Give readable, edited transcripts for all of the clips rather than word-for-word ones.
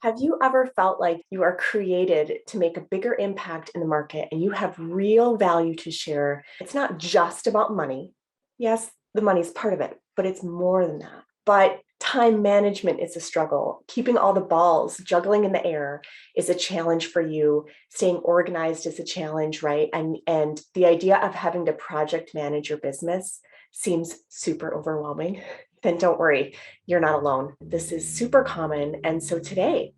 Have you ever felt like you are created to make a bigger impact in the market and you have real value to share? It's not just about money. Yes, the money's part of it, but it's more than that. But time management is a struggle. Keeping all the balls juggling in the air is a challenge for you. Staying organized is a challenge, right? And the idea of having to project manage your business seems super overwhelming. Then don't worry, you're not alone. This is super common. And so today,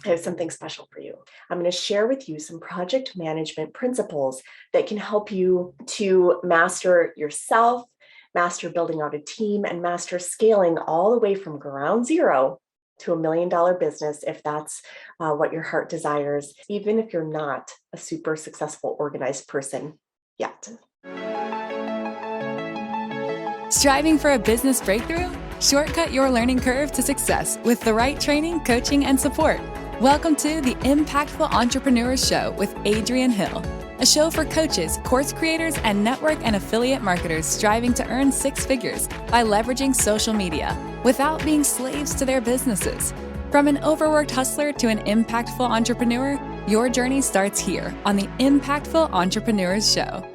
I have something special for you. I'm going to share with you some project management principles that can help you to master yourself, master building out a team, and master scaling all the way from ground zero to $1 million business if that's what your heart desires, even if you're not a super successful, organized person yet. Striving for a business breakthrough? Shortcut your learning curve to success with the right training, coaching, and support. Welcome to the Impactful Entrepreneurs Show with Adrienne Hill, a show for coaches, course creators, and network and affiliate marketers striving to earn six figures by leveraging social media without being slaves to their businesses. From an overworked hustler to an impactful entrepreneur, your journey starts here on the Impactful Entrepreneurs Show.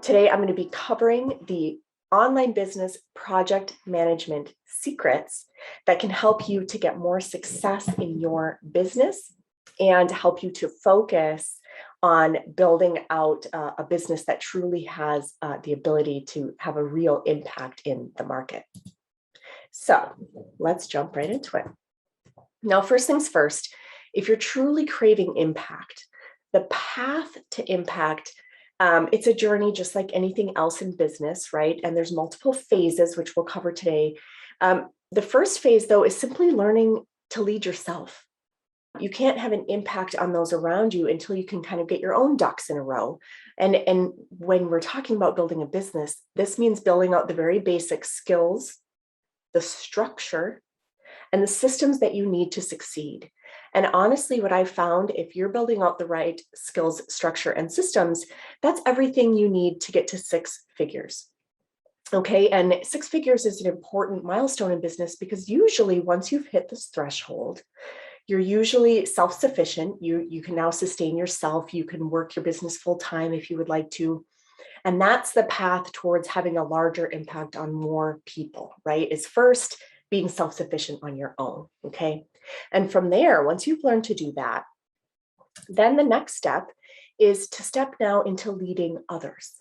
Today, I'm going to be covering the online business project management secrets that can help you to get more success in your business and help you to focus on building out a business that truly has the ability to have a real impact in the market. So let's jump right into it. Now, first things first, if you're truly craving impact, the path to impact, it's a journey just like anything else in business, right? And there's multiple phases, which we'll cover today. The first phase, though, is simply learning to lead yourself. You can't have an impact on those around you until you can kind of get your own ducks in a row. And when we're talking about building a business, this means building out the very basic skills, the structure, and the systems that you need to succeed. And honestly, what I found, if you're building out the right skills, structure, and systems, that's everything you need to get to six figures. Okay, and six figures is an important milestone in business because usually once you've hit this threshold, you're usually self-sufficient. You can now sustain yourself. You can work your business full time if you would like to. And that's the path towards having a larger impact on more people, right? Is first being self-sufficient on your own, okay? And from there, once you've learned to do that, then the next step is to step now into leading others,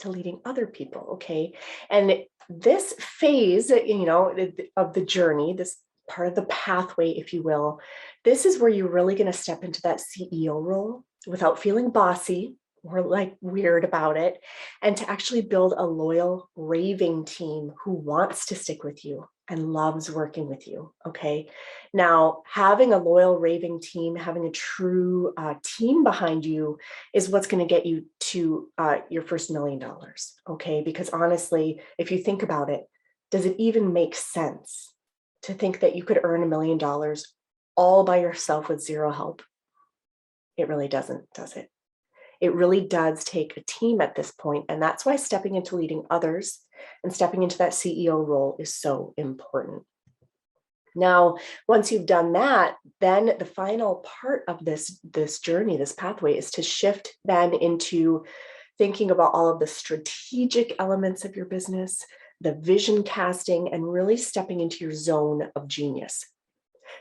to leading other people, okay? And this phase, of the journey, this part of the pathway, if you will, this is where you're really going to step into that CEO role without feeling bossy or like weird about it, and to actually build a loyal, raving team who wants to stick with you and loves working with you, okay? Now, having a loyal, raving team, having a true team behind you is what's going to get you to your first $1 million, okay? Because honestly, if you think about it, does it even make sense to think that you could earn $1 million all by yourself with zero help? It really doesn't, does it? It really does take a team at this point, and that's why stepping into leading others and stepping into that CEO role is so important. Now, once you've done that, then the final part of this journey, this pathway, is to shift then into thinking about all of the strategic elements of your business, the vision casting, and really stepping into your zone of genius.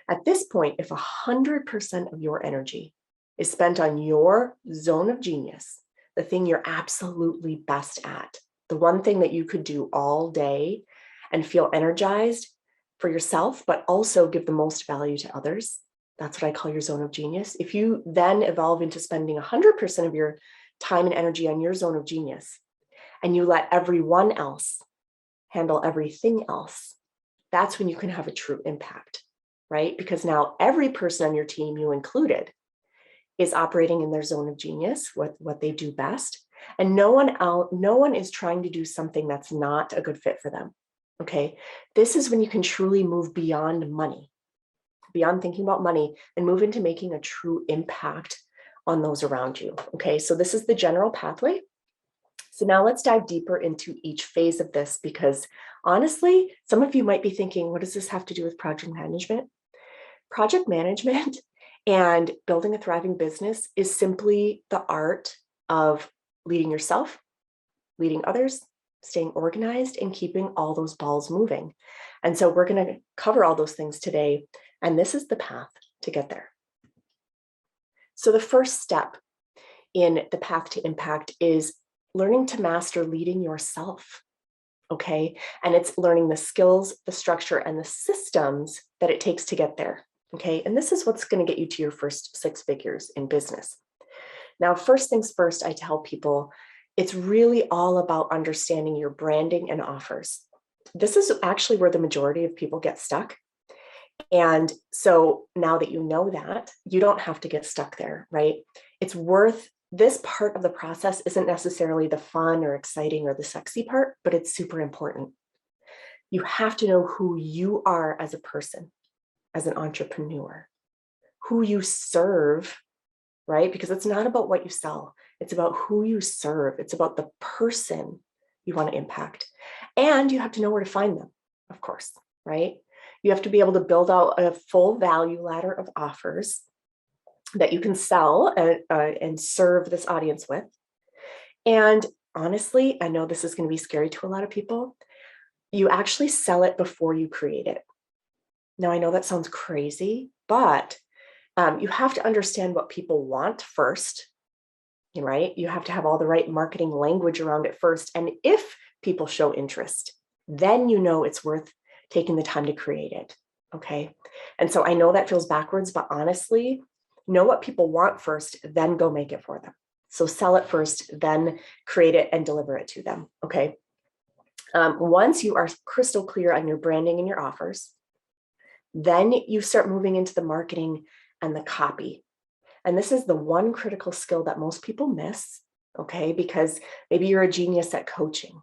At this point, if 100% of your energy is spent on your zone of genius, the thing you're absolutely best at, the one thing that you could do all day and feel energized for yourself, but also give the most value to others. That's what I call your zone of genius. If you then evolve into spending 100% of your time and energy on your zone of genius, and you let everyone else handle everything else, that's when you can have a true impact, right? Because now every person on your team, you included, is operating in their zone of genius, what they do best. And no one is trying to do something that's not a good fit for them. Okay. This is when you can truly move beyond money, beyond thinking about money, and move into making a true impact on those around you. Okay. So this is the general pathway. So now let's dive deeper into each phase of this, because honestly, some of you might be thinking, what does this have to do with project management? Project management and building a thriving business is simply the art of leading yourself, leading others, staying organized, and keeping all those balls moving. And so we're going to cover all those things today, and this is the path to get there. So the first step in the path to impact is learning to master leading yourself, okay? And it's learning the skills, the structure, and the systems that it takes to get there, okay? And this is what's going to get you to your first 6 figures in business. Now, first things first, I tell people, it's really all about understanding your branding and offers. This is actually where the majority of people get stuck. And so now that you know that, you don't have to get stuck there, right? It's worth, this part of the process isn't necessarily the fun or exciting or the sexy part, but it's super important. You have to know who you are as a person, as an entrepreneur, who you serve, right? Because it's not about what you sell. It's about who you serve. It's about the person you want to impact. And you have to know where to find them, of course, right? You have to be able to build out a full value ladder of offers that you can sell and serve this audience with. And honestly, I know this is going to be scary to a lot of people. You actually sell it before you create it. Now, I know that sounds crazy, but you have to understand what people want first, right? You have to have all the right marketing language around it first. And if people show interest, then you know it's worth taking the time to create it, okay? And so I know that feels backwards, but honestly, know what people want first, then go make it for them. So sell it first, then create it and deliver it to them, okay? Once you are crystal clear on your branding and your offers, then you start moving into the marketing and the copy. And this is the one critical skill that most people miss, okay? Because maybe you're a genius at coaching,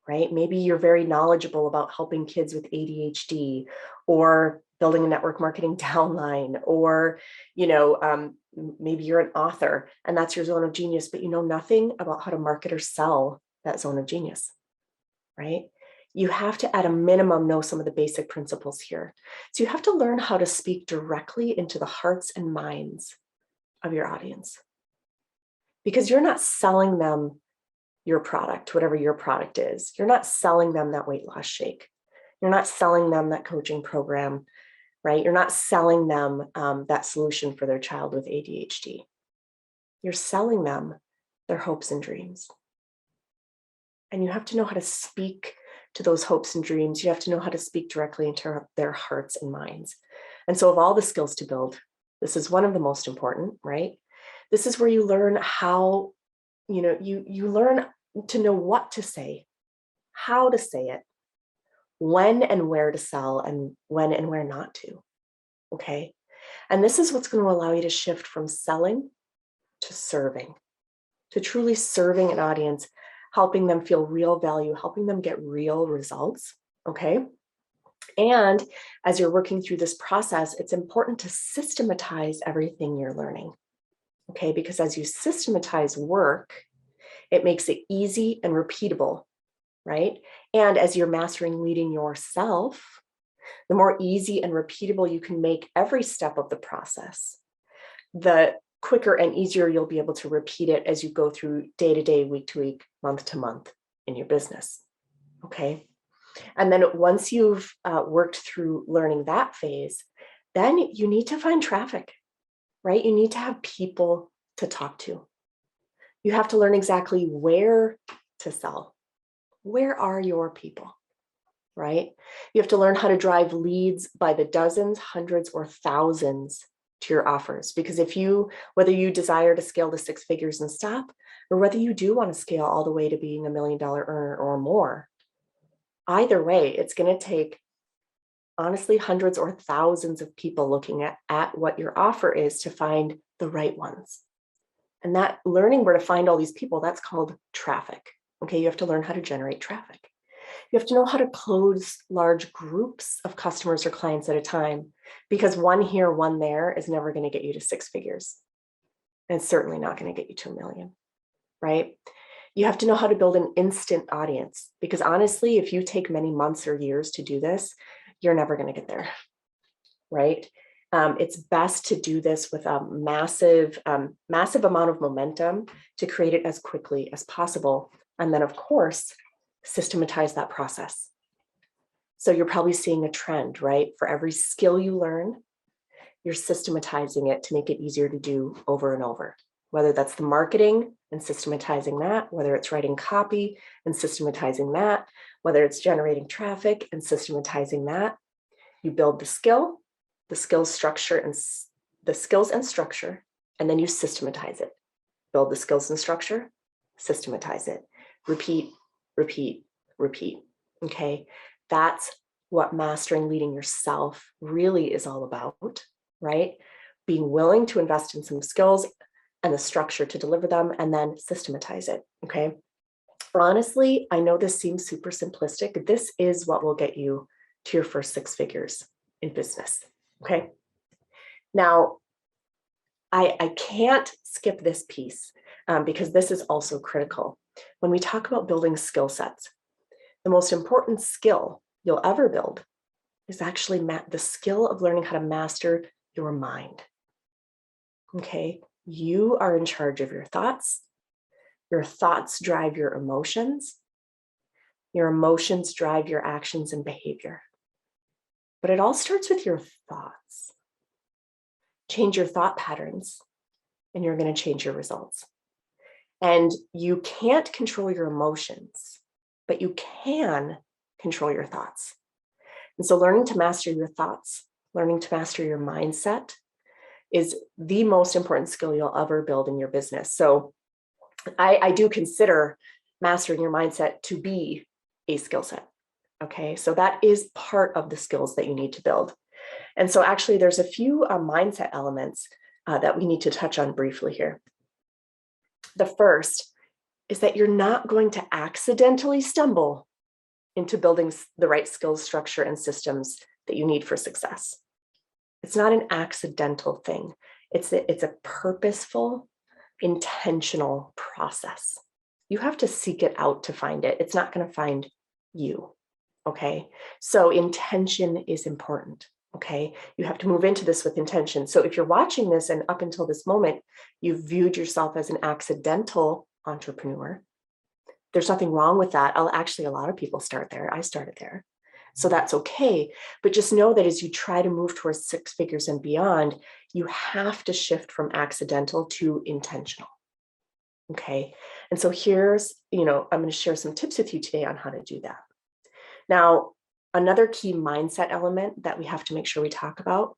right? Maybe you're very knowledgeable about helping kids with ADHD or building a network marketing downline, or, maybe you're an author and that's your zone of genius, but you know nothing about how to market or sell that zone of genius, right? You have to, at a minimum, know some of the basic principles here. So you have to learn how to speak directly into the hearts and minds of your audience, because you're not selling them your product, whatever your product is. You're not selling them that weight loss shake. You're not selling them that coaching program, right? You're not selling them that solution for their child with ADHD. You're selling them their hopes and dreams. And you have to know how to speak to those hopes and dreams. You have to know how to speak directly into their hearts and minds. And so of all the skills to build, this is one of the most important, right? This is where you learn how, you learn to know what to say, how to say it, when and where to sell, and when and where not to, okay? And this is what's going to allow you to shift from selling to serving, to truly serving an audience, helping them feel real value, helping them get real results, okay? And as you're working through this process, it's important to systematize everything you're learning, okay? Because as you systematize work, it makes it easy and repeatable, right? And as you're mastering leading yourself, the more easy and repeatable you can make every step of the process, the quicker and easier you'll be able to repeat it as you go through day to day, week to week, month to month in your business, okay? And then once you've worked through learning that phase, then you need to find traffic, right? You need to have people to talk to. You have to learn exactly where to sell. Where are your people, right? You have to learn how to drive leads by the dozens, hundreds, or thousands to your offers. Because whether you desire to scale to 6 figures and stop, or whether you do want to scale all the way to being $1 million earner or more, either way, it's going to take, honestly, hundreds or thousands of people looking at what your offer is to find the right ones. And that learning where to find all these people, that's called traffic. Okay, you have to learn how to generate traffic. You have to know how to close large groups of customers or clients at a time, because one here, one there is never going to get you to 6 figures. And it's certainly not going to get you to $1 million, right? You have to know how to build an instant audience, because honestly, if you take many months or years to do this, you're never going to get there, right? It's best to do this with a massive amount of momentum to create it as quickly as possible. And then, of course, systematize that process. So you're probably seeing a trend, right? For every skill you learn, you're systematizing it to make it easier to do over and over, whether that's the marketing and systematizing that, whether it's writing copy and systematizing that, whether it's generating traffic and systematizing that. You build the skills structure and the skills and structure, and then you systematize it. Build the skills and structure, systematize it. Repeat, repeat, repeat. Okay, that's what mastering leading yourself really is all about, right? Being willing to invest in some skills and the structure to deliver them, and then systematize it. Okay. Honestly, I know this seems super simplistic. This is what will get you to your first 6 figures in business. Okay. Now, I can't skip this piece because this is also critical. When we talk about building skill sets, the most important skill you'll ever build is actually the skill of learning how to master your mind. Okay. You are in charge of your thoughts. Your thoughts drive your emotions. Your emotions drive your actions and behavior. But it all starts with your thoughts. Change your thought patterns, and you're going to change your results. And you can't control your emotions, but you can control your thoughts. And so learning to master your thoughts, learning to master your mindset is the most important skill you'll ever build in your business. So I do consider mastering your mindset to be a skill set. Okay, so that is part of the skills that you need to build. And so actually there's a few mindset elements that we need to touch on briefly here. The first is that you're not going to accidentally stumble into building the right skills, structure, and systems that you need for success. It's not an accidental thing. It's a purposeful, intentional process. You have to seek it out to find it. It's not going to find you. Okay. So intention is important. Okay. You have to move into this with intention. So if you're watching this and up until this moment, you've viewed yourself as an accidental entrepreneur, there's nothing wrong with that. Actually, a lot of people start there. I started there. So that's okay. But just know that as you try to move towards 6 figures and beyond, you have to shift from accidental to intentional. Okay. And so here's, I'm going to share some tips with you today on how to do that. Now, another key mindset element that we have to make sure we talk about,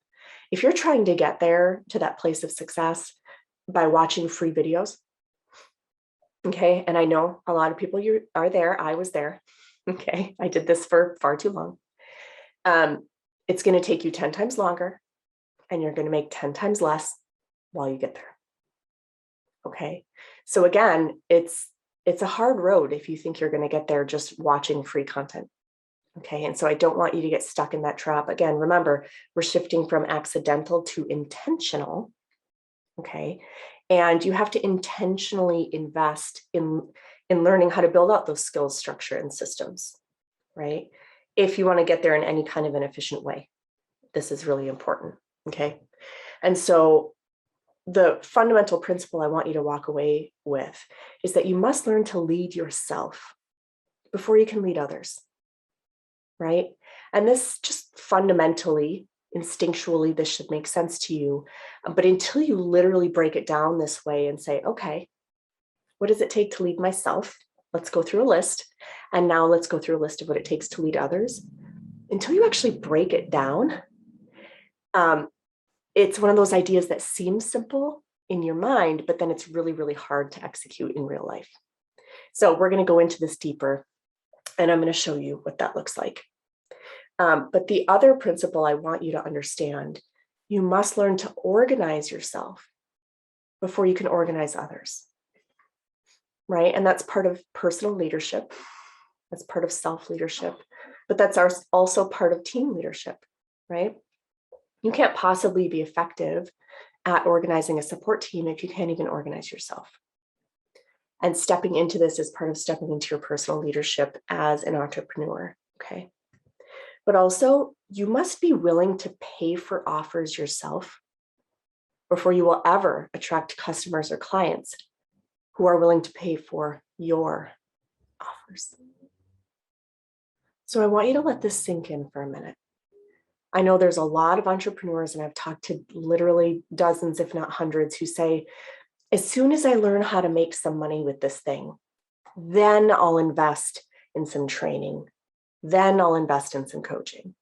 if you're trying to get there to that place of success by watching free videos, okay, and I know a lot of people you are there, I was there, okay, I did this for far too long. It's going to take you 10 times longer, and you're going to make 10 times less while you get there. Okay, so again, it's a hard road if you think you're going to get there just watching free content. Okay, and so I don't want you to get stuck in that trap. Again, remember, we're shifting from accidental to intentional. Okay, and you have to intentionally invest in learning how to build out those skills, structure, and systems, right? If you want to get there in any kind of an efficient way, this is really important. Okay, and so the fundamental principle I want you to walk away with is that you must learn to lead yourself before you can lead others. Right? And this just fundamentally, instinctually, this should make sense to you. But until you literally break it down this way and say, okay, what does it take to lead myself? Let's go through a list. And now let's go through a list of what it takes to lead others. Until you actually break it down, it's one of those ideas that seems simple in your mind, but then it's really, really hard to execute in real life. So we're going to go into this deeper, and I'm going to show you what that looks like. But the other principle I want you to understand, you must learn to organize yourself before you can organize others, right? And that's part of personal leadership. That's part of self-leadership, but that's also part of team leadership, right? You can't possibly be effective at organizing a support team if you can't even organize yourself. And stepping into this is part of stepping into your personal leadership as an entrepreneur, okay? But also, you must be willing to pay for offers yourself before you will ever attract customers or clients who are willing to pay for your offers. So I want you to let this sink in for a minute. I know there's a lot of entrepreneurs, and I've talked to literally dozens, if not hundreds, who say, as soon as I learn how to make some money with this thing, then I'll invest in some training. Then I'll invest in some coaching.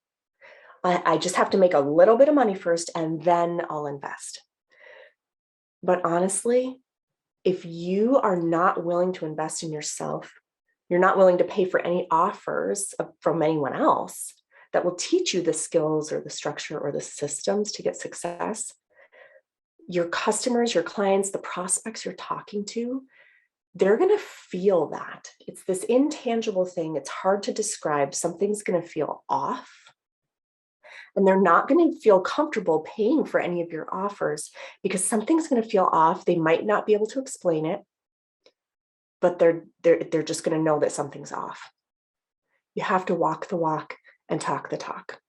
I just have to make a little bit of money first, and then I'll invest. But honestly, if you are not willing to invest in yourself, you're not willing to pay for any offers from anyone else that will teach you the skills or the structure or the systems to get success, your customers, your clients, the prospects you're talking to, they're going to feel that. It's this intangible thing. It's hard to describe. Something's going to feel off. And they're not going to feel comfortable paying for any of your offers because something's going to feel off. They might not be able to explain it, but they're just going to know that something's off. You have to walk the walk and talk the talk.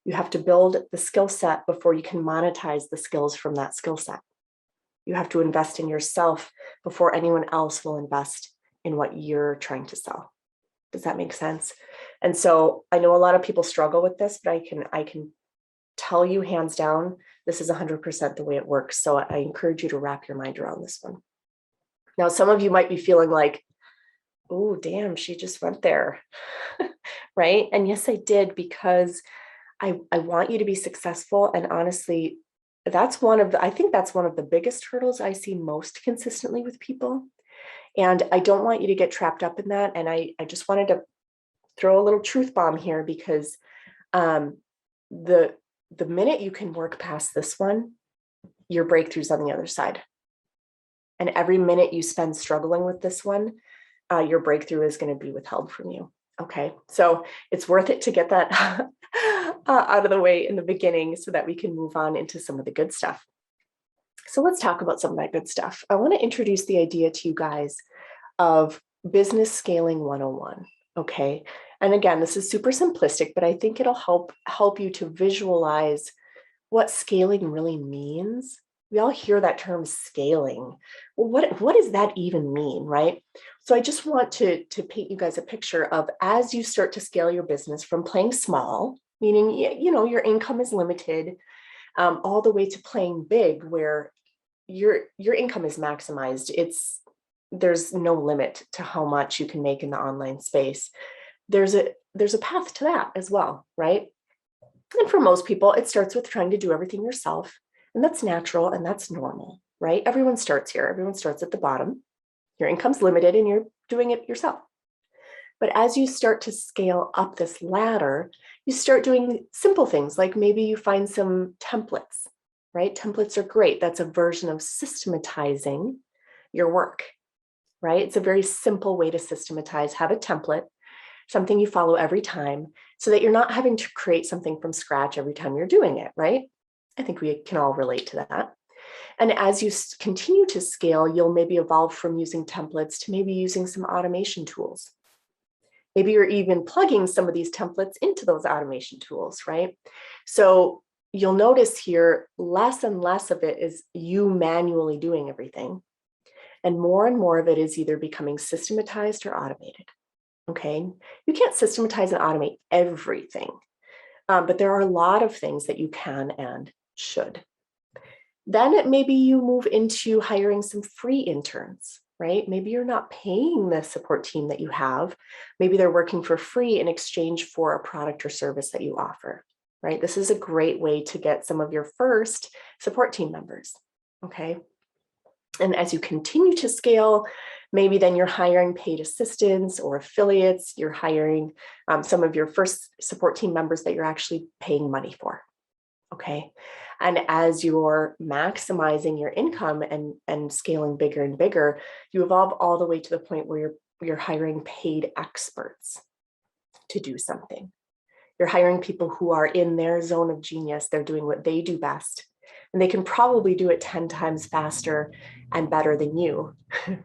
You have to build the skill set before you can monetize the skills from that skill set. You have to invest in yourself before anyone else will invest in what you're trying to sell. Does that make sense? And so I know a lot of people struggle with this, but I can tell you hands down, this is 100% the way it works. So I encourage you to wrap your mind around this one. Now, some of you might be feeling like, oh, damn, she just went there, right? And yes, I did, because I want you to be successful. And honestly, I think that's one of the biggest hurdles I see most consistently with people. And I don't want you to get trapped up in that. And I just wanted to throw a little truth bomb here, because the minute you can work past this one, your breakthrough's on the other side. And every minute you spend struggling with this one, your breakthrough is going to be withheld from you. Okay, so it's worth it to get that out of the way in the beginning so that we can move on into some of the good stuff. So let's talk about some of that good stuff. I want to introduce the idea to you guys of business scaling 101. Okay, and again, this is super simplistic, but I think it'll help you to visualize what scaling really means. We all hear that term scaling. Well, what does that even mean, right? So I just want to paint you guys a picture of, as you start to scale your business from playing small, meaning, your income is limited, all the way to playing big, where your income is maximized. There's no limit to how much you can make in the online space. There's a path to that as well, right? And for most people, it starts with trying to do everything yourself. And that's natural and that's normal, right? Everyone starts here. Everyone starts at the bottom. Your income's limited and you're doing it yourself. But as you start to scale up this ladder, you start doing simple things, like maybe you find some templates, right? Templates are great. That's a version of systematizing your work, right? It's a very simple way to systematize. Have a template, something you follow every time, so that you're not having to create something from scratch every time you're doing it, right? I think we can all relate to that. And as you continue to scale, you'll maybe evolve from using templates to maybe using some automation tools. Maybe you're even plugging some of these templates into those automation tools, right? So you'll notice here, less and less of it is you manually doing everything. And more of it is either becoming systematized or automated, okay? You can't systematize and automate everything, but there are a lot of things that you can and should. Then maybe you move into hiring some free interns, right? Maybe you're not paying the support team that you have. Maybe they're working for free in exchange for a product or service that you offer, right? This is a great way to get some of your first support team members, okay? And as you continue to scale, maybe then you're hiring paid assistants or affiliates. You're hiring some of your first support team members that you're actually paying money for, okay? And as you're maximizing your income and scaling bigger and bigger, you evolve all the way to the point where you're hiring paid experts to do something. You're hiring people who are in their zone of genius. They're doing what they do best. And they can probably do it 10 times faster and better than you,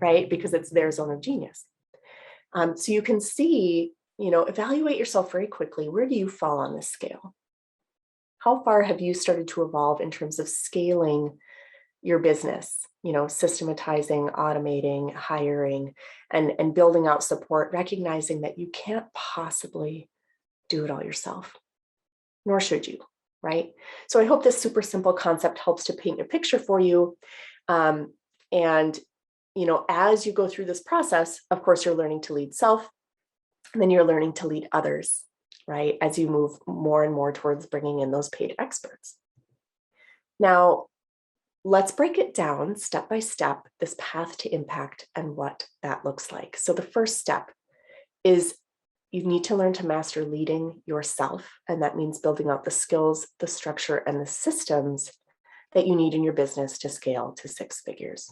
right? Because it's their zone of genius. So you can see, evaluate yourself very quickly. Where do you fall on this scale? How far have you started to evolve in terms of scaling your business, systematizing, automating, hiring, and building out support, recognizing that you can't possibly do it all yourself, nor should you, right? So I hope this super simple concept helps to paint a picture for you. And as you go through this process, of course, you're learning to lead self, and then you're learning to lead others, right? As you move more and more towards bringing in those paid experts. Now, let's break it down step by step, this path to impact and what that looks like. So the first step is you need to learn to master leading yourself. And that means building out the skills, the structure, and the systems that you need in your business to scale to 6 figures.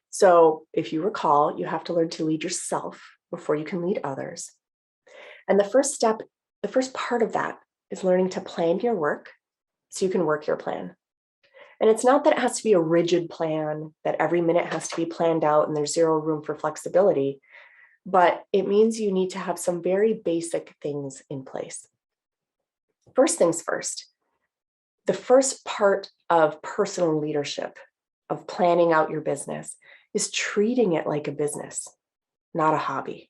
So if you recall, you have to learn to lead yourself before you can lead others. And the first step, the first part of that is learning to plan your work so you can work your plan. And it's not that it has to be a rigid plan, that every minute has to be planned out and there's zero room for flexibility, but it means you need to have some very basic things in place. First things first, the first part of personal leadership, of planning out your business, is treating it like a business, not a hobby,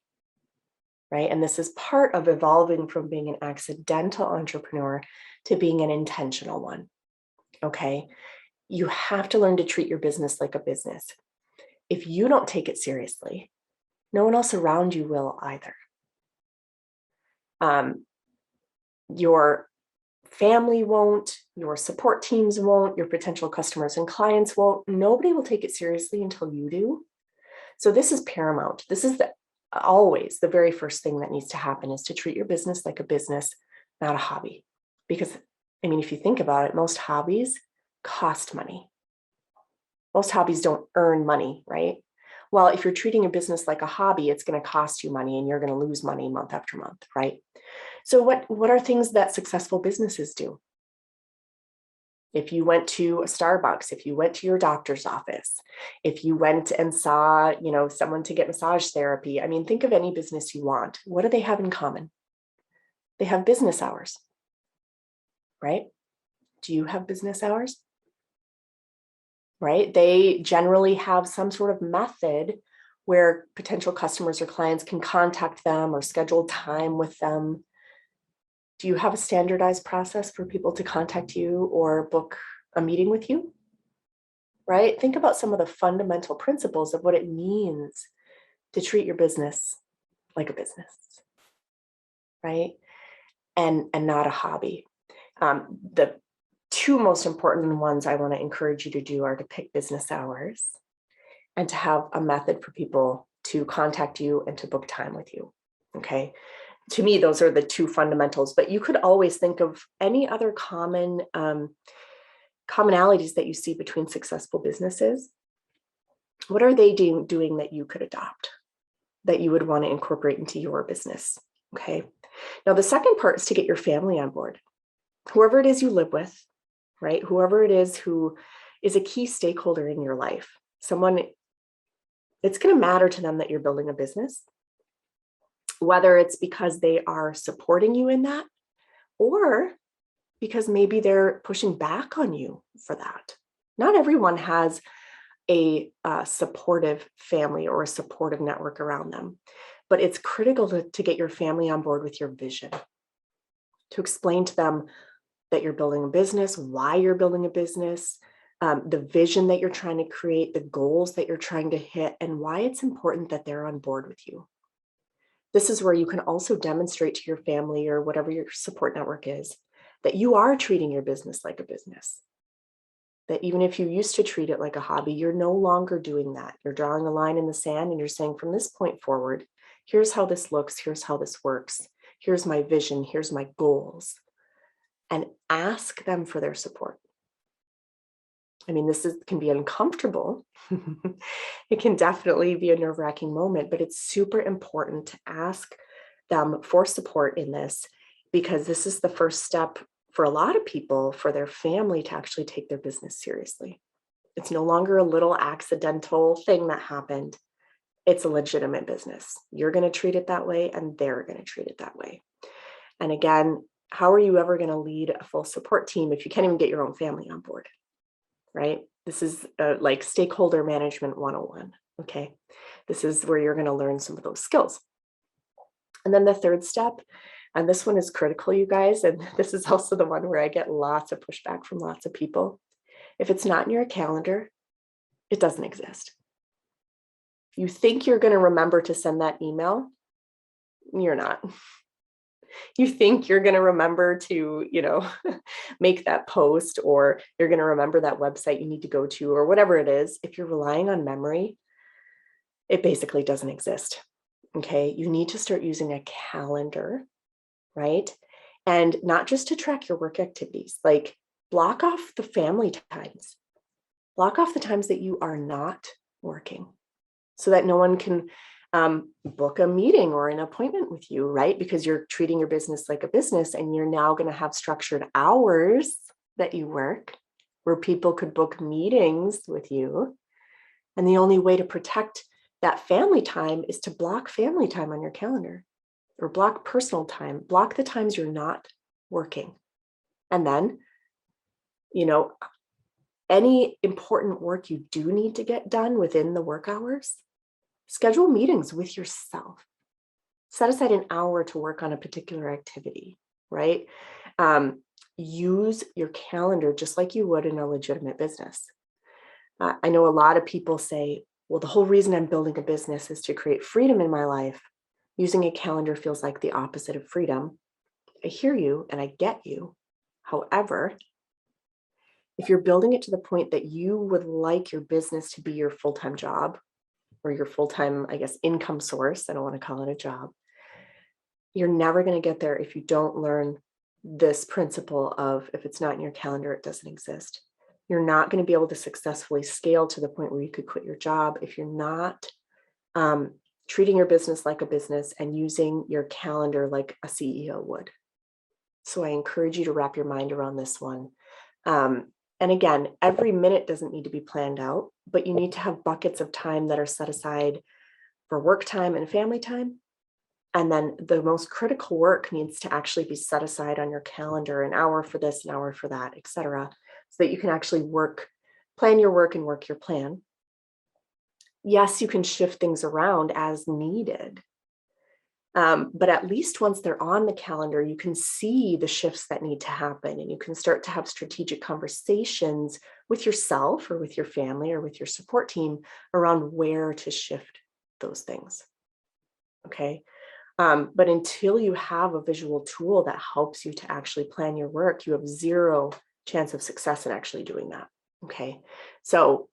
right? And this is part of evolving from being an accidental entrepreneur to being an intentional one, okay? You have to learn to treat your business like a business. If you don't take it seriously, no one else around you will either. Your family won't, your support teams won't, your potential customers and clients won't. Nobody will take it seriously until you do. So this is paramount. This is always the very first thing that needs to happen, is to treat your business like a business, not a hobby. Because, if you think about it, most hobbies cost money. Most hobbies don't earn money, right? Well, if you're treating a business like a hobby, it's going to cost you money and you're going to lose money month after month, right? So what are things that successful businesses do? If you went to a Starbucks, if you went to your doctor's office, if you went and saw, someone to get massage therapy, think of any business you want. What do they have in common? They have business hours, right? Do you have business hours? Right? They generally have some sort of method where potential customers or clients can contact them or schedule time with them. Do you have a standardized process for people to contact you or book a meeting with you? Right? Think about some of the fundamental principles of what it means to treat your business like a business, right? And not a hobby. The 2 most important ones I want to encourage you to do are to pick business hours and to have a method for people to contact you and to book time with you. Okay. To me, those are the 2 fundamentals, but you could always think of any other common commonalities that you see between successful businesses. What are they doing that you could adopt, that you would want to incorporate into your business? Okay. Now, the second part is to get your family on board. Whoever it is you live with, right? Whoever it is who is a key stakeholder in your life, someone, it's going to matter to them that you're building a business, whether it's because they are supporting you in that, or because maybe they're pushing back on you for that. Not everyone has a supportive family or a supportive network around them, but it's critical to get your family on board with your vision, to explain to them that you're building a business, why you're building a business, the vision that you're trying to create, the goals that you're trying to hit, and why it's important that they're on board with you. This is where you can also demonstrate to your family or whatever your support network is that you are treating your business like a business. That even if you used to treat it like a hobby, you're no longer doing that. You're drawing a line in the sand and you're saying, from this point forward, here's how this looks, here's how this works, here's my vision, here's my goals. And ask them for their support. This can be uncomfortable. It can definitely be a nerve-wracking moment, but it's super important to ask them for support in this, because this is the first step for a lot of people, for their family to actually take their business seriously. It's no longer a little accidental thing that happened. It's a legitimate business. You're going to treat it that way, and they're going to treat it that way. And again, how are you ever going to lead a full support team if you can't even get your own family on board, right? This is like stakeholder management 101, okay? This is where you're going to learn some of those skills. And then the third step, and this one is critical, you guys, and this is also the one where I get lots of pushback from lots of people. If it's not in your calendar, it doesn't exist. You think you're going to remember to send that email, you're not. You think you're going to remember to, make that post, or you're going to remember that website you need to go to, or whatever it is. If you're relying on memory, it basically doesn't exist. Okay. You need to start using a calendar, right? And not just to track your work activities, like block off the family times, block off the times that you are not working so that no one can book a meeting or an appointment with you, right? Because you're treating your business like a business, and you're now going to have structured hours that you work where people could book meetings with you. And the only way to protect that family time is to block family time on your calendar, or block personal time, block the times you're not working. And then, any important work you do need to get done within the work hours, schedule meetings with yourself. Set aside an hour to work on a particular activity, right? Use your calendar just like you would in a legitimate business. I know a lot of people say, well, the whole reason I'm building a business is to create freedom in my life. Using a calendar feels like the opposite of freedom. I hear you and I get you. However, if you're building it to the point that you would like your business to be your full-time job, or your full-time, income source, I don't want to call it a job, you're never going to get there if you don't learn this principle of, if it's not in your calendar, it doesn't exist. You're not going to be able to successfully scale to the point where you could quit your job if you're not treating your business like a business and using your calendar like a CEO would. So I encourage you to wrap your mind around this one. And again, every minute doesn't need to be planned out, but you need to have buckets of time that are set aside for work time and family time. And then the most critical work needs to actually be set aside on your calendar, an hour for this, an hour for that, etc., so that you can actually plan your work and work your plan. Yes, you can shift things around as needed. But at least once they're on the calendar, you can see the shifts that need to happen, and you can start to have strategic conversations with yourself or with your family or with your support team around where to shift those things. Okay. But until you have a visual tool that helps you to actually plan your work, you have zero chance of success in actually doing that. Okay. So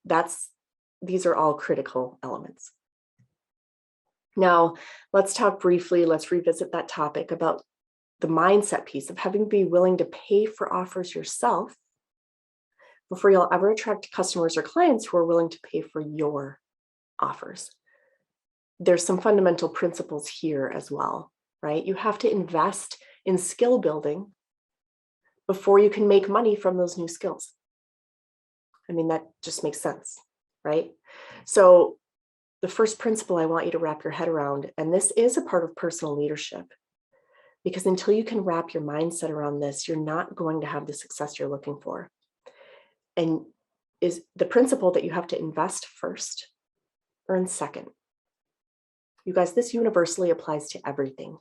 these are all critical elements. Now, let's revisit that topic about the mindset piece of having to be willing to pay for offers yourself before you'll ever attract customers or clients who are willing to pay for your offers. There's some fundamental principles here as well, right? You have to invest in skill building before you can make money from those new skills. That just makes sense, right? So the first principle I want you to wrap your head around, and this is a part of personal leadership, because until you can wrap your mindset around this, you're not going to have the success you're looking for. And is the principle that you have to invest first, earn second. You guys, this universally applies to everything.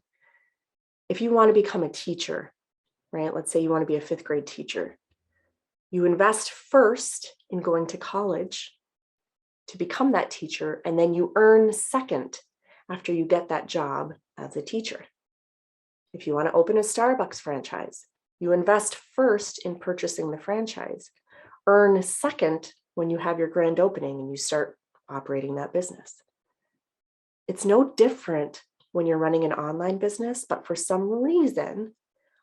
If you want to become a teacher, right? Let's say you want to be a 5th grade teacher. You invest first in going to college to become that teacher, and then you earn second after you get that job as a teacher. If you want to open a Starbucks franchise, you invest first in purchasing the franchise, earn second when you have your grand opening and you start operating that business. It's no different when you're running an online business, but for some reason,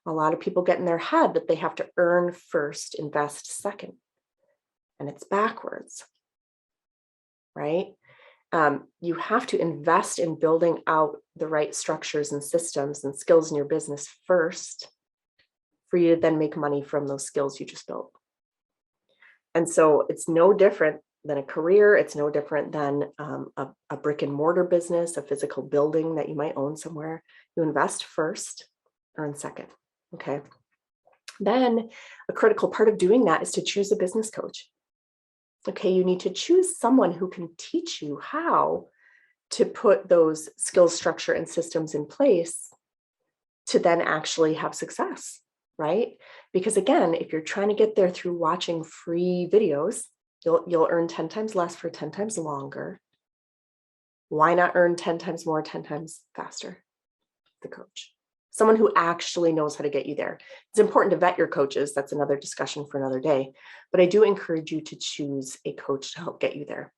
a lot of people get in their head that they have to earn first, invest second. And it's backwards, right? You have to invest in building out the right structures and systems and skills in your business first, for you to then make money from those skills you just built. And so it's no different than a career. It's no different than a brick and mortar business, a physical building that you might own somewhere. You invest first, earn second. Okay. Then a critical part of doing that is to choose a business coach. Okay. You need to choose someone who can teach you how to put those skills, structure, and systems in place to then actually have success, right? Because again, if you're trying to get there through watching free videos, you'll earn 10 times less for 10 times longer. Why not earn 10 times more, 10 times faster? The coach, someone who actually knows how to get you there. It's important to vet your coaches. That's another discussion for another day. But I do encourage you to choose a coach to help get you there.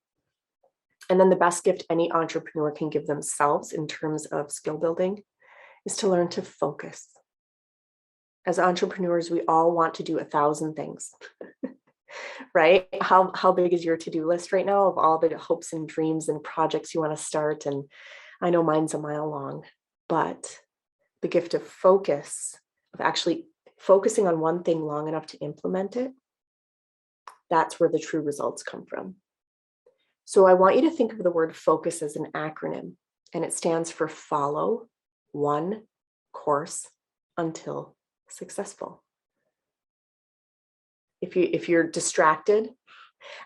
And then the best gift any entrepreneur can give themselves in terms of skill building is to learn to focus. As entrepreneurs, we all want to do 1,000 things, right? How big is your to-do list right now of all the hopes and dreams and projects you want to start? And I know mine's a mile long, but the gift of focus, of actually focusing on one thing long enough to implement it, that's where the true results come from. So I want you to think of the word focus as an acronym, and it stands for follow one course until successful. If you're distracted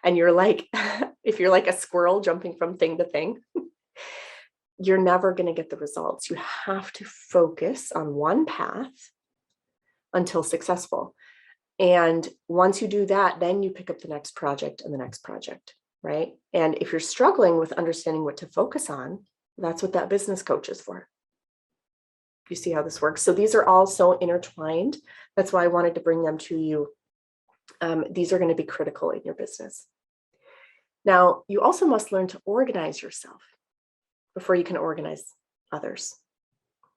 and you're like, if you're like a squirrel jumping from thing to thing, you're never going to get the results. You have to focus on one path until successful. And once you do that, then you pick up the next project and the next project, right? And if you're struggling with understanding what to focus on, that's what that business coach is for. You see how this works? So these are all so intertwined. That's why I wanted to bring them to you. These are going to be critical in your business. Now, you also must learn to organize yourself before you can organize others,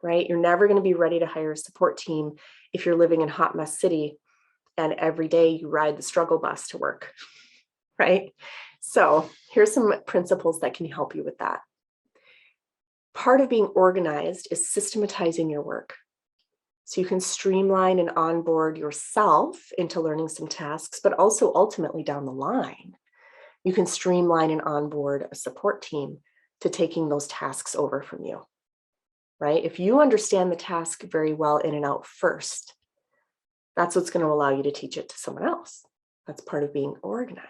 right? You're never going to be ready to hire a support team if you're living in hot mess city and every day you ride the struggle bus to work, right? So here's some principles that can help you with that. Part of being organized is systematizing your work. So you can streamline and onboard yourself into learning some tasks, but also ultimately down the line, you can streamline and onboard a support team to taking those tasks over from you, right? If you understand the task very well in and out first, that's what's going to allow you to teach it to someone else. That's part of being organized.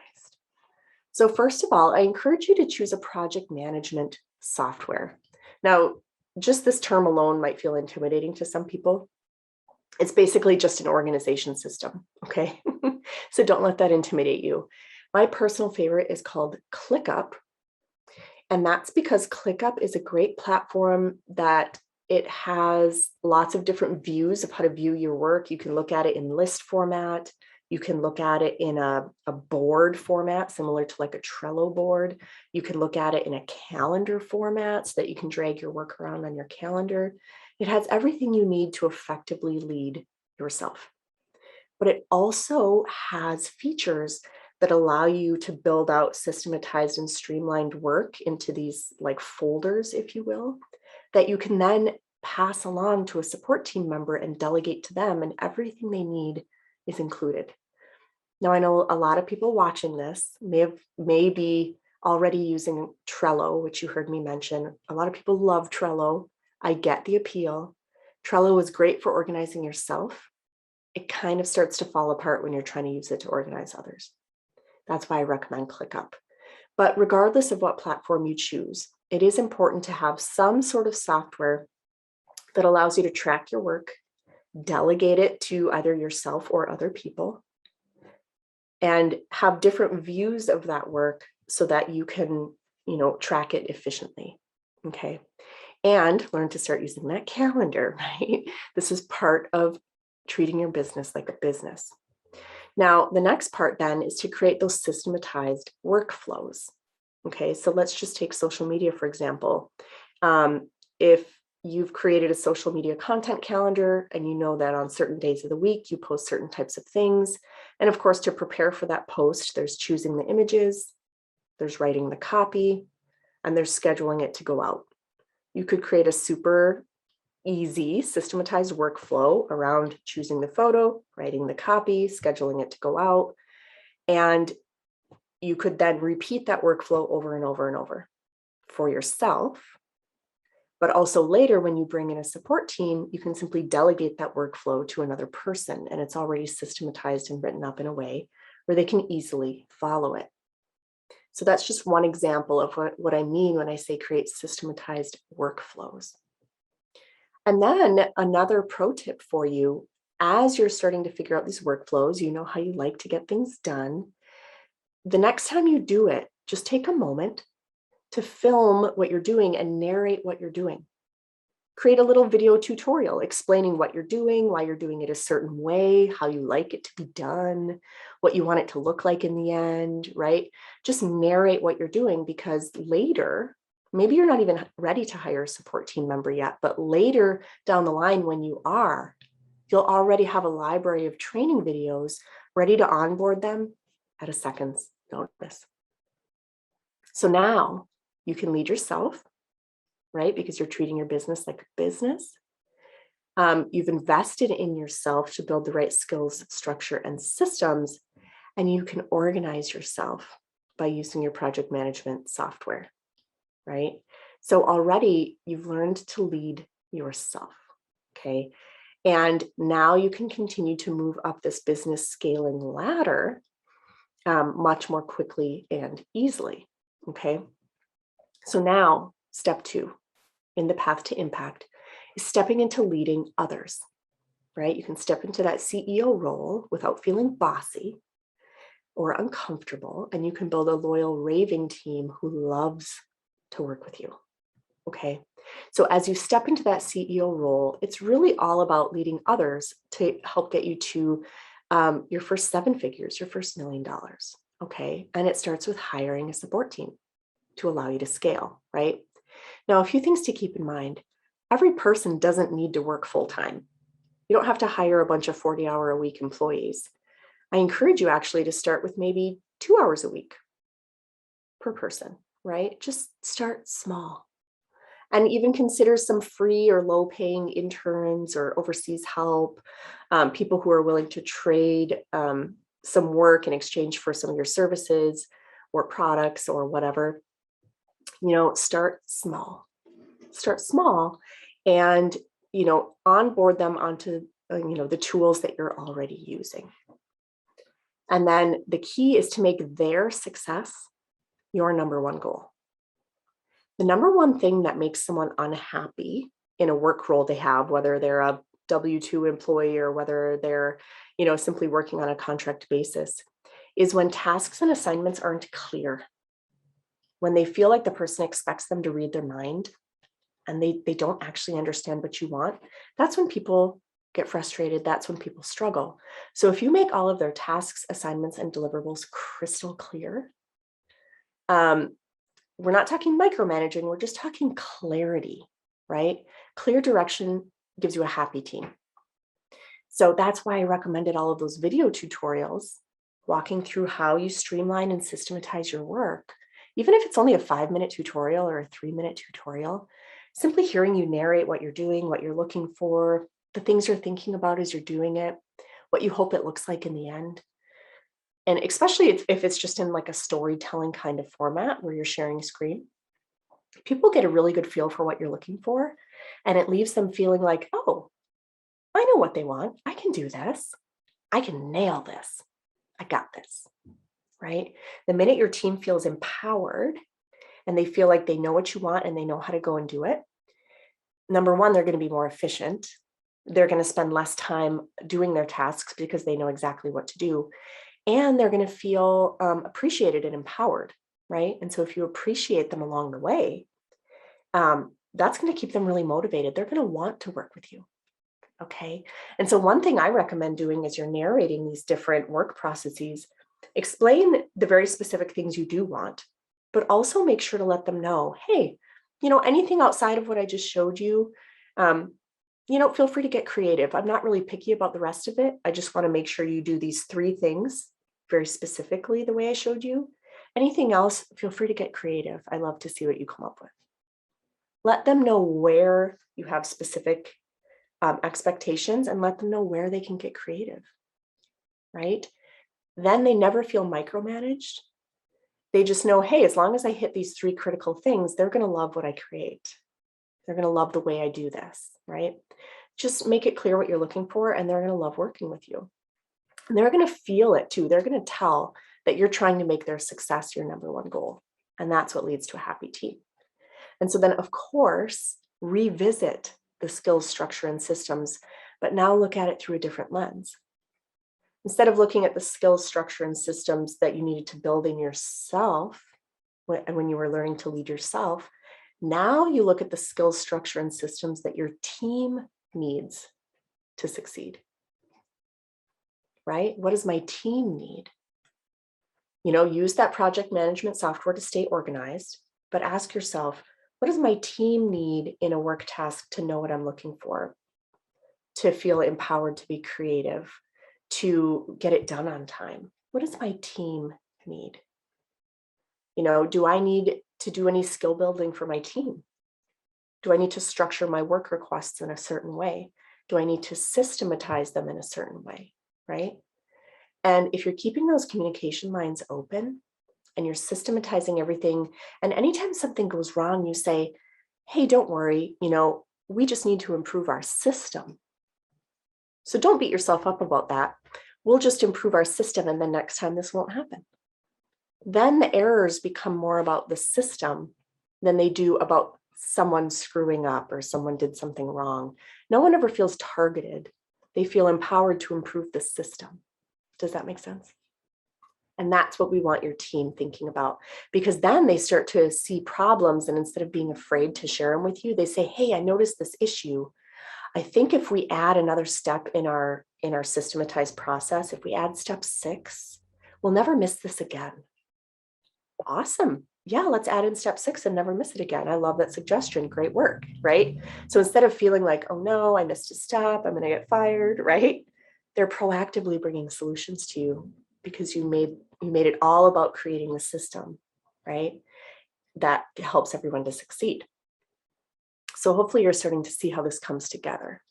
So first of all, I encourage you to choose a project management software. Now, just this term alone might feel intimidating to some people. It's basically just an organization system, okay? So don't let that intimidate you. My personal favorite is called ClickUp. And that's because ClickUp is a great platform that it has lots of different views of how to view your work. You can look at it in list format. You can look at it in a board format, similar to like a Trello board. You can look at it in a calendar format so that you can drag your work around on your calendar. It has everything you need to effectively lead yourself. But it also has features that allow you to build out systematized and streamlined work into these like folders, if you will, that you can then pass along to a support team member and delegate to them, and everything they need is included. Now, I know a lot of people watching this may be already using Trello, which you heard me mention. A lot of people love Trello. I get the appeal. Trello is great for organizing yourself. It kind of starts to fall apart when you're trying to use it to organize others. That's why I recommend ClickUp. But regardless of what platform you choose, it is important to have some sort of software that allows you to track your work, delegate it to either yourself or other people, and have different views of that work so that you can, track it efficiently. Okay. And learn to start using that calendar, right? This is part of treating your business like a business. Now, the next part then is to create those systematized workflows. Okay, so let's just take social media, for example. If you've created a social media content calendar and you know that on certain days of the week, you post certain types of things. And of course, to prepare for that post, there's choosing the images, there's writing the copy, and there's scheduling it to go out. You could create a super easy, systematized workflow around choosing the photo, writing the copy, scheduling it to go out. And you could then repeat that workflow over and over and over for yourself. But also later, when you bring in a support team, you can simply delegate that workflow to another person, and it's already systematized and written up in a way where they can easily follow it. So that's just one example of what I mean when I say create systematized workflows. And then another pro tip for you, as you're starting to figure out these workflows, you know how you like to get things done. The next time you do it, just take a moment to film what you're doing and narrate what you're doing. Create a little video tutorial explaining what you're doing, why you're doing it a certain way, how you like it to be done, what you want it to look like in the end, right? Just narrate what you're doing, because later, maybe you're not even ready to hire a support team member yet, but later down the line when you are, you'll already have a library of training videos ready to onboard them at a second's notice. So now you can lead yourself, right? Because you're treating your business like a business. You've invested in yourself to build the right skills, structure, and systems, and you can organize yourself by using your project management software, right? So already you've learned to lead yourself, okay? And now you can continue to move up this business scaling ladder much more quickly and easily, okay? So now step 2 in the path to impact is stepping into leading others, right? You can step into that CEO role without feeling bossy or uncomfortable, and you can build a loyal, raving team who loves to work with you, okay? So as you step into that CEO role, it's really all about leading others to help get you to your first 7 figures, your first $1 million, okay? And it starts with hiring a support team to allow you to scale, right? Now, a few things to keep in mind. Every person doesn't need to work full-time. You don't have to hire a bunch of 40-hour-a-week employees. I encourage you actually to start with maybe 2 hours a week per person, right? Just start small. And even consider some free or low-paying interns or overseas help, people who are willing to trade some work in exchange for some of your services or products or whatever. You know, start small and, you know, onboard them onto, the tools that you're already using. And then the key is to make their success your number one goal. The number one thing that makes someone unhappy in a work role they have, whether they're a W-2 employee or whether they're, simply working on a contract basis, is when tasks and assignments aren't clear. When they feel like the person expects them to read their mind and they don't actually understand what you want, that's when people get frustrated. That's when people struggle. So if you make all of their tasks, assignments, and deliverables crystal clear, we're not talking micromanaging, we're just talking clarity, right? Clear direction gives you a happy team. So that's why I recommended all of those video tutorials, walking through how you streamline and systematize your work. Even if it's only a 5-minute tutorial or a 3-minute tutorial, simply hearing you narrate what you're doing, what you're looking for, the things you're thinking about as you're doing it, what you hope it looks like in the end. And especially if it's just in like a storytelling kind of format where you're sharing screen, people get a really good feel for what you're looking for. And it leaves them feeling like, oh, I know what they want. I can do this. I can nail this. I got this, right? The minute your team feels empowered and they feel like they know what you want and they know how to go and do it, number one, they're going to be more efficient. They're going to spend less time doing their tasks because they know exactly what to do. And they're going to feel appreciated and empowered, right? And so if you appreciate them along the way, that's going to keep them really motivated. They're going to want to work with you, okay? And so one thing I recommend doing as you're narrating these different work processes, explain the very specific things you do want, but also make sure to let them know, hey, anything outside of what I just showed you, feel free to get creative. I'm not really picky about the rest of it. I just want to make sure you do these 3 things very specifically the way I showed you. Anything else, feel free to get creative. I love to see what you come up with. Let them know where you have specific expectations, and let them know where they can get creative, right? Then they never feel micromanaged. They just know, hey, as long as I hit these 3 critical things, they're going to love what I create. They're going to love the way I do this, right? Just make it clear what you're looking for, and they're going to love working with you. And they're going to feel it too. They're going to tell that you're trying to make their success your number one goal. And that's what leads to a happy team. And so then, of course, revisit the skills, structure, and systems, but now look at it through a different lens. Instead of looking at the skills, structure, and systems that you needed to build in yourself when you were learning to lead yourself, now you look at the skills, structure, and systems that your team needs to succeed, right? What does my team need? Use that project management software to stay organized, but ask yourself, what does my team need in a work task to know what I'm looking for, to feel empowered to be creative, to get it done on time? What does my team need? Do I need to do any skill building for my team? Do I need to structure my work requests in a certain way? Do I need to systematize them in a certain way, right? And if you're keeping those communication lines open and you're systematizing everything, and anytime something goes wrong, you say, hey, don't worry, we just need to improve our system. So don't beat yourself up about that. We'll just improve our system, and then next time this won't happen. Then the errors become more about the system than they do about someone screwing up or someone did something wrong. No one ever feels targeted. They feel empowered to improve the system. Does that make sense? And that's what we want your team thinking about, because then they start to see problems, and instead of being afraid to share them with you, they say, hey, I noticed this issue. I think if we add another step in our systematized process, if we add step 6, we'll never miss this again. Awesome. Yeah, let's add in step 6 and never miss it again. I love that suggestion. Great work, right? So instead of feeling like, oh no, I missed a step, I'm going to get fired, right? They're proactively bringing solutions to you because you made it all about creating the system, right? That helps everyone to succeed. So hopefully you're starting to see how this comes together.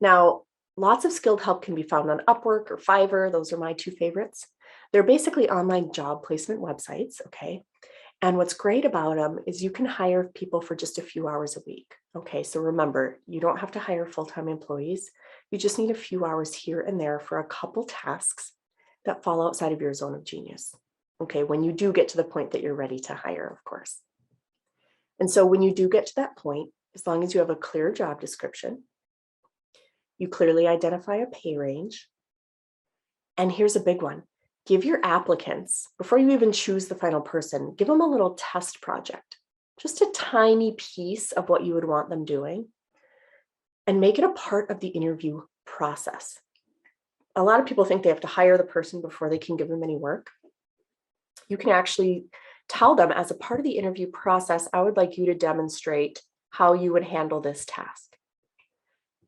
Now, lots of skilled help can be found on Upwork or Fiverr. Those are my 2 favorites. They're basically online job placement websites, okay? And what's great about them is you can hire people for just a few hours a week, okay? So remember, you don't have to hire full-time employees. You just need a few hours here and there for a couple tasks that fall outside of your zone of genius, okay? When you do get to the point that you're ready to hire, of course. And so when you do get to that point, as long as you have a clear job description, you clearly identify a pay range. And here's a big one. Give your applicants, before you even choose the final person, give them a little test project, just a tiny piece of what you would want them doing, and make it a part of the interview process. A lot of people think they have to hire the person before they can give them any work. You can actually tell them, as a part of the interview process, I would like you to demonstrate how you would handle this task.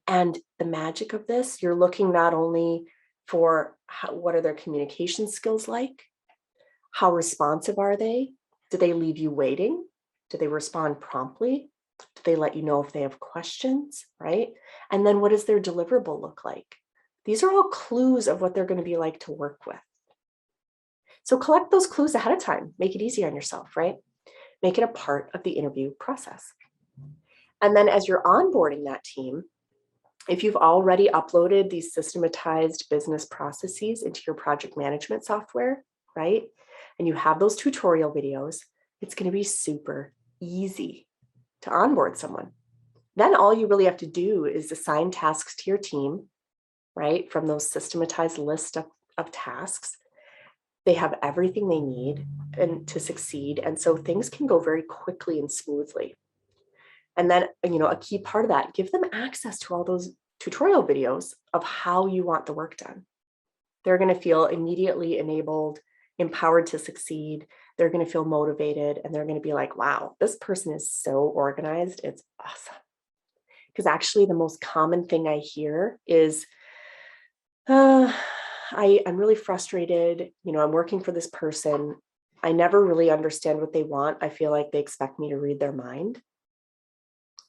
And the magic of this, you're looking not only for what are their communication skills like, how responsive are they? Do they leave you waiting? Do they respond promptly? Do they let you know if they have questions, right? And then what does their deliverable look like? These are all clues of what they're going to be like to work with. So collect those clues ahead of time. Make it easy on yourself, right? Make it a part of the interview process. And then as you're onboarding that team, if you've already uploaded these systematized business processes into your project management software, right? And you have those tutorial videos, it's going to be super easy to onboard someone. Then all you really have to do is assign tasks to your team, right? From those systematized list of tasks. They have everything they need to succeed. And so things can go very quickly and smoothly. And then, a key part of that, give them access to all those tutorial videos of how you want the work done. They're going to feel immediately enabled, empowered to succeed. They're going to feel motivated, and they're going to be like, wow, this person is so organized. It's awesome. Because actually the most common thing I hear is, I'm really frustrated. I'm working for this person. I never really understand what they want. I feel like they expect me to read their mind.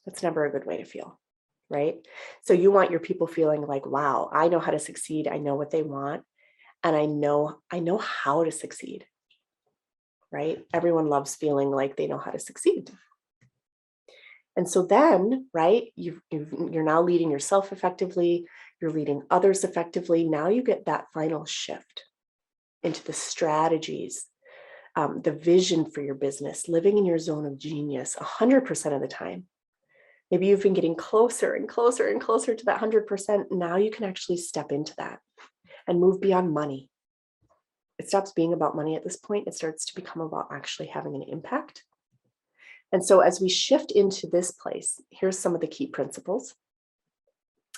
That's never a good way to feel, right? So you want your people feeling like, wow, I know how to succeed. I know what they want, and I know how to succeed, right? Everyone loves feeling like they know how to succeed. And so then, right, you're now leading yourself effectively, you're leading others effectively. Now you get that final shift into the strategies, the vision for your business, living in your zone of genius 100% of the time. Maybe you've been getting closer and closer and closer to that 100%. Now you can actually step into that and move beyond money. It stops being about money at this point. It starts to become about actually having an impact. And so as we shift into this place, here's some of the key principles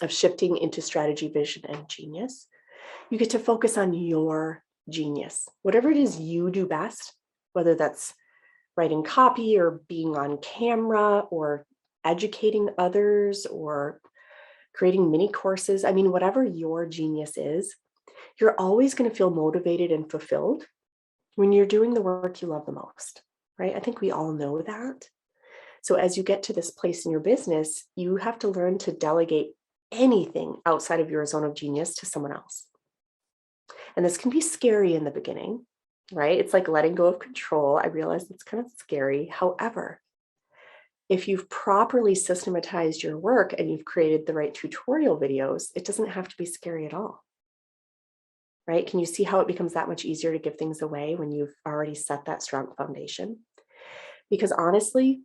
of shifting into strategy, vision, and genius. You get to focus on your genius, whatever it is you do best, whether that's writing copy or being on camera or educating others or creating mini courses. I mean, whatever your genius is, you're always going to feel motivated and fulfilled when you're doing the work you love the most, right? I think we all know that. So as you get to this place in your business, you have to learn to delegate anything outside of your zone of genius to someone else. And this can be scary in the beginning, right? It's like letting go of control. I realize it's kind of scary. However, if you've properly systematized your work and you've created the right tutorial videos, it doesn't have to be scary at all, right? Can you see how it becomes that much easier to give things away when you've already set that strong foundation? Because honestly,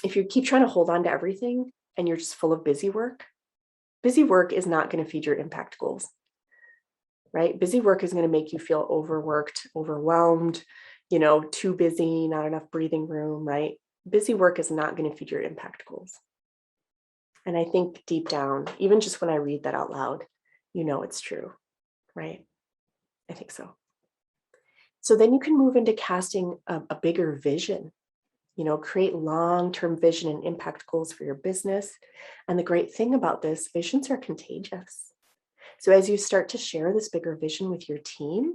if you keep trying to hold on to everything and you're just full of busy work is not going to feed your impact goals, right? Busy work is going to make you feel overworked, overwhelmed, too busy, not enough breathing room, right? Busy work is not going to feed your impact goals. And I think deep down, even just when I read that out loud, it's true, right? I think so. So then you can move into casting a bigger vision, create long-term vision and impact goals for your business. And the great thing about this, visions are contagious. So as you start to share this bigger vision with your team,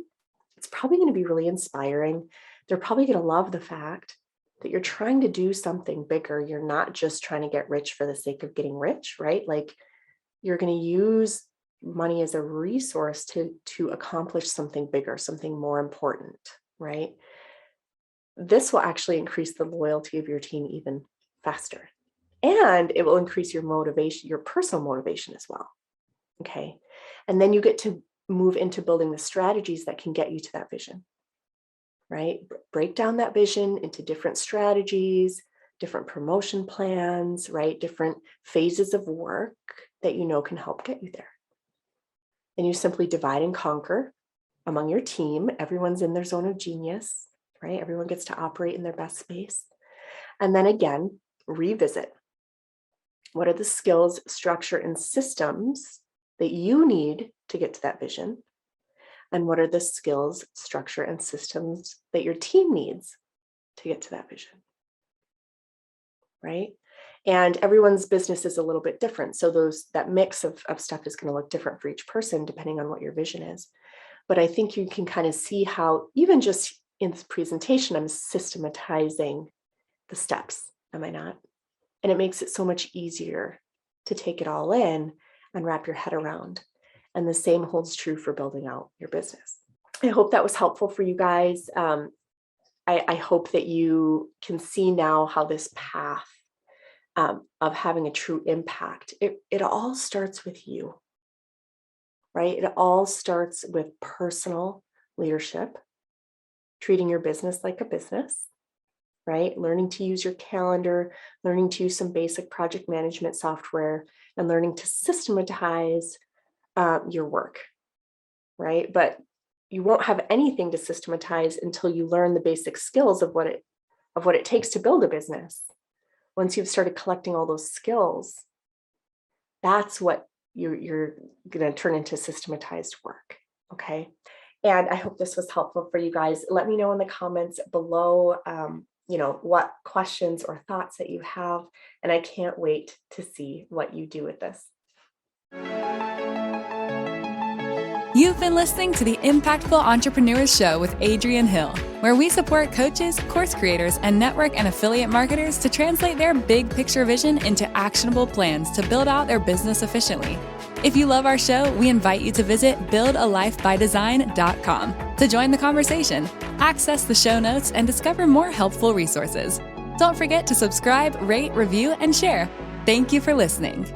it's probably going to be really inspiring. They're probably going to love the fact that you're trying to do something bigger. You're not just trying to get rich for the sake of getting rich, right? Like you're going to use money as a resource to accomplish something bigger, something more important, right? This will actually increase the loyalty of your team even faster. And it will increase your motivation, your personal motivation as well. Okay. And then you get to move into building the strategies that can get you to that vision, right? Break down that vision into different strategies, different promotion plans, right? Different phases of work that can help get you there. And you simply divide and conquer among your team. Everyone's in their zone of genius, right? Everyone gets to operate in their best space. And then again, revisit. What are the skills, structure, and systems that you need to get to that vision? And what are the skills, structure, and systems that your team needs to get to that vision, right? And everyone's business is a little bit different. So that mix of stuff is going to look different for each person, depending on what your vision is. But I think you can kind of see how, even just in this presentation, I'm systematizing the steps, am I not? And it makes it so much easier to take it all in and wrap your head around. And the same holds true for building out your business. I hope that was helpful for you guys. I hope that you can see now how this path of having a true impact, it all starts with you, right? It all starts with personal leadership, treating your business like a business, right? Learning to use your calendar, learning to use some basic project management software, and learning to systematize your work, right? But you won't have anything to systematize until you learn the basic skills of what it takes to build a business. Once you've started collecting all those skills, that's what you're going to turn into systematized work, okay? And I hope this was helpful for you guys. Let me know in the comments below, what questions or thoughts that you have, and I can't wait to see what you do with this. You've been listening to the Impactful Entrepreneurs Show with Adrienne Hill, where we support coaches, course creators, and network and affiliate marketers to translate their big picture vision into actionable plans to build out their business efficiently. If you love our show, we invite you to visit buildalifebydesign.com to join the conversation, access the show notes, and discover more helpful resources. Don't forget to subscribe, rate, review, and share. Thank you for listening.